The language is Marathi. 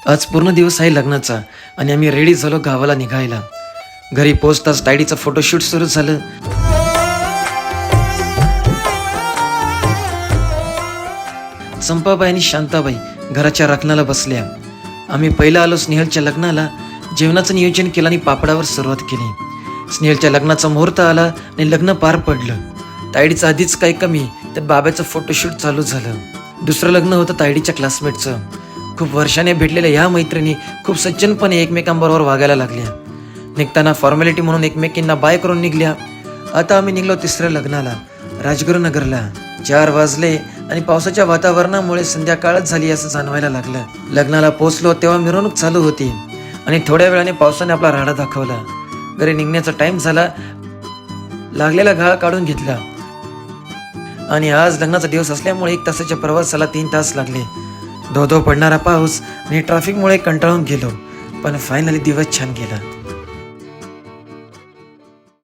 आज पूर्ण दिवस आहे लग्नाचा आणि आम्ही रेडी झालो गावाला निघायला. घरी पोहोचताच तायडीचं फोटोशूट सुरू झालं. संपाबाई आणि शांताबाई घराच्या राखणाला बसल्या. आम्ही पहिला आलो स्नेहलच्या लग्नाला. जेवणाचं नियोजन केलं आणि पापडावर सुरुवात केली. स्नेहलच्या लग्नाचा मुहूर्त आला आणि लग्न पार पडलं. तायडीचं आधीच काही कमी तर बाबाचं फोटोशूट चालू झालं. दुसरं लग्न होतं तायडीच्या क्लासमेटचं. खूप वर्षाने भेटलेल्या ह्या मैत्रिणी खूप सज्जनपणे एकमेकांबरोबर वागायला लागल्या. निघताना फॉर्मॅलिटी म्हणून एकमेकींना बाय करून निघल्या. आता आम्ही निघलो तिसऱ्या लग्नाला, राजगुरुनगरला. 4 वाजले आणि पावसाच्या वातावरणामुळे संध्याकाळच झाली असं जाणवायला लागलं. लग्नाला पोहोचलो तेव्हा मिरवणूक चालू होती आणि थोड्या वेळाने पावसाने आपला राडा दाखवला. घरी निघण्याचा टाइम झाला. लागलेला घाळ काढून घेतला आणि आज लग्नाचा दिवस असल्यामुळे 1 तासाच्या प्रवासाला 3 तास लागले. धो धो पडणारा पाऊस आणि ट्रॅफिकमुळे कंटाळून गेलो, पण फायनली दिवस छान गेला.